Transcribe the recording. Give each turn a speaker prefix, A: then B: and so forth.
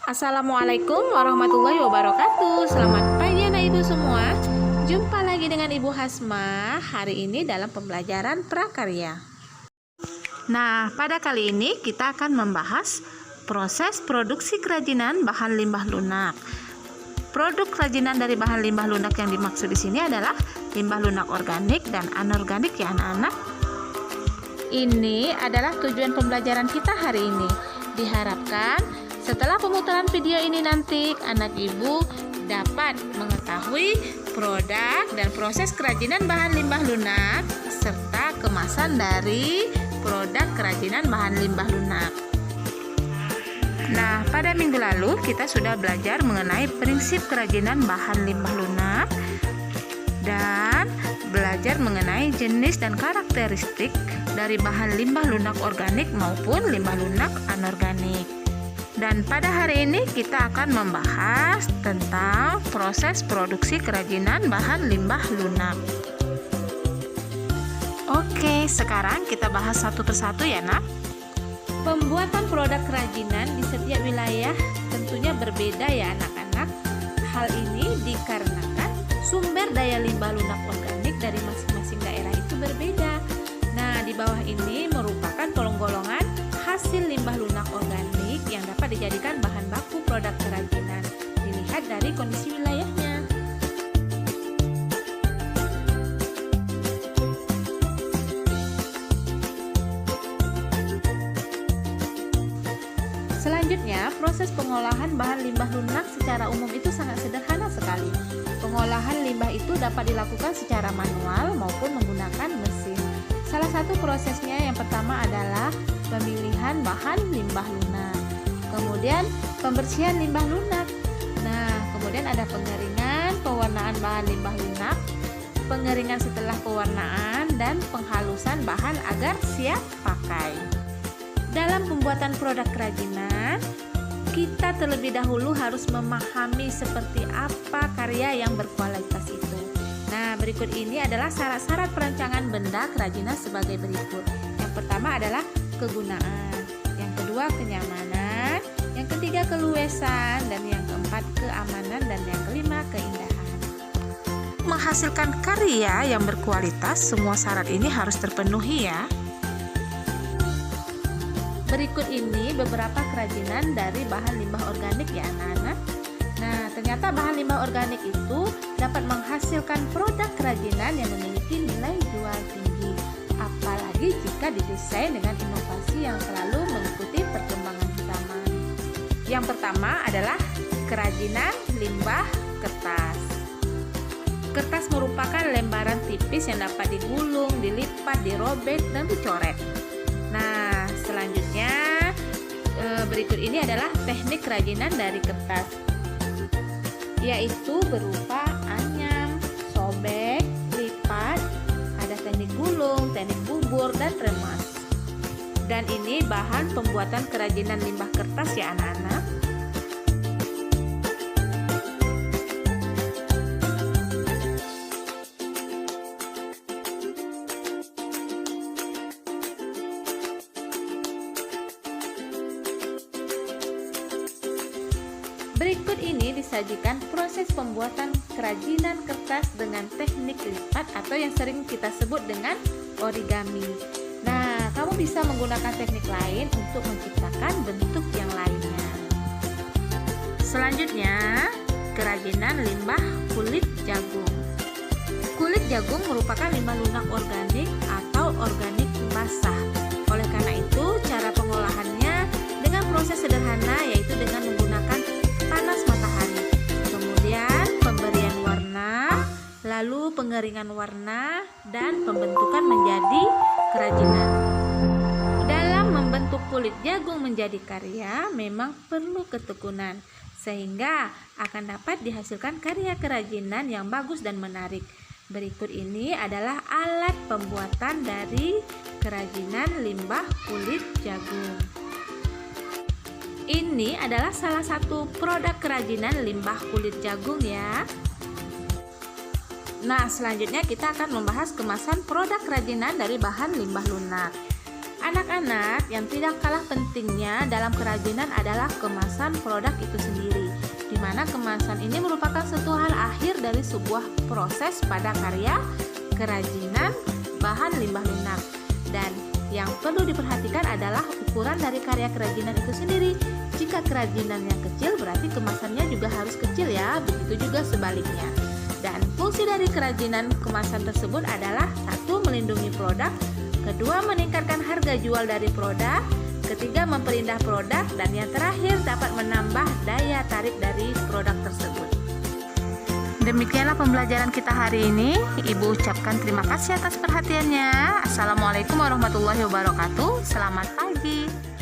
A: Assalamualaikum warahmatullahi wabarakatuh. Selamat pagi anak ibu semua. Jumpa lagi dengan Ibu Hasma hari ini dalam pembelajaran prakarya. Nah, pada kali ini kita akan membahas proses produksi kerajinan bahan limbah lunak. Produk kerajinan dari bahan limbah lunak yang dimaksud di sini adalah limbah lunak organik dan anorganik ya anak-anak. Ini adalah tujuan pembelajaran kita hari ini. Diharapkan setelah pemutaran video ini nanti anak ibu dapat mengetahui produk dan proses kerajinan bahan limbah lunak serta kemasan dari produk kerajinan bahan limbah lunak. Nah, pada minggu lalu kita sudah belajar mengenai prinsip kerajinan bahan limbah lunak dan belajar mengenai jenis dan karakteristik dari bahan limbah lunak organik maupun limbah lunak anorganik. Dan pada hari ini kita akan membahas tentang proses produksi kerajinan bahan limbah lunak. Oke, sekarang kita bahas satu persatu ya nak. Pembuatan produk kerajinan di setiap wilayah tentunya berbeda ya anak-anak. Hal ini dikarenakan sumber daya limbah lunak organik dari masing-masing daerah itu berbeda. Nah, di bawah ini merupakan golongan hasil limbah lunak organik yang dapat dijadikan bahan baku produk kerajinan. Dilihat dari kondisi wilayahnya. Selanjutnya, proses pengolahan bahan limbah lunak secara umum itu sangat sederhana sekali. Pengolahan limbah itu dapat dilakukan secara manual maupun menggunakan mesin. Salah satu prosesnya yang pertama adalah pemilihan bahan limbah lunak. Kemudian pembersihan limbah lunak. Nah, kemudian ada pengeringan, pewarnaan bahan limbah lunak, pengeringan setelah pewarnaan, dan penghalusan bahan agar siap pakai. Dalam pembuatan produk kerajinan, kita terlebih dahulu harus memahami seperti apa karya yang berkualitas itu. Nah, berikut ini adalah syarat-syarat perancangan benda kerajinan sebagai berikut. Yang pertama adalah kegunaan, yang kedua kenyamanan, yang ketiga keluasan, dan yang keempat keamanan, dan yang kelima keindahan. Menghasilkan karya yang berkualitas, semua syarat ini harus terpenuhi ya. Berikut ini beberapa kerajinan dari bahan limbah organik ya anak-anak. Nah, ternyata bahan limbah organik itu dapat menghasilkan produk kerajinan yang memiliki nilai jual tinggi, apalagi jika didesain dengan inovasi yang selalu mengikuti perkembangan zaman. Yang pertama adalah kerajinan limbah kertas. Kertas merupakan lembaran tipis yang dapat digulung, dilipat, dirobek, dan dicoret. Nah, selanjutnya berikut ini adalah teknik kerajinan dari kertas, yaitu berupa anyam, sobek, lipat, ada teknik gulung, teknik bubur, dan remas. Dan ini bahan pembuatan kerajinan limbah kertas ya anak-anak. Berikut ini disajikan proses pembuatan kerajinan kertas dengan teknik lipat atau yang sering kita sebut dengan origami. Nah, kamu bisa menggunakan teknik lain untuk menciptakan bentuk yang lainnya. Selanjutnya, kerajinan limbah kulit jagung. Kulit jagung merupakan limbah lunak organik atau organik basah. Oleh karena itu, cara pengolahannya dengan proses sederhana, yaitu dengan menggunakan panas matahari, kemudian pemberian warna, lalu pengeringan warna, dan pembentukan menjadi kerajinan. Dalam membentuk kulit jagung menjadi karya memang perlu ketekunan, sehingga akan dapat dihasilkan karya kerajinan yang bagus dan menarik. Berikut ini adalah alat pembuatan dari kerajinan limbah kulit jagung. Ini adalah salah satu produk kerajinan limbah kulit jagung ya. Nah, selanjutnya kita akan membahas kemasan produk kerajinan dari bahan limbah lunak. Anak-anak, yang tidak kalah pentingnya dalam kerajinan adalah kemasan produk itu sendiri, di mana kemasan ini merupakan sentuhan akhir dari sebuah proses pada karya kerajinan bahan limbah lunak. Dan yang perlu diperhatikan adalah ukuran dari karya kerajinan itu sendiri. Jika kerajinannya kecil, berarti kemasannya juga harus kecil ya, begitu juga sebaliknya. Dan fungsi dari kerajinan kemasan tersebut adalah: satu, melindungi produk; kedua, meningkatkan harga jual dari produk; ketiga, memperindah produk; dan yang terakhir, dapat menambah daya tarik dari produk tersebut. Demikianlah pembelajaran kita hari ini. Ibu ucapkan terima kasih atas perhatiannya. Assalamualaikum warahmatullahi wabarakatuh. Selamat pagi.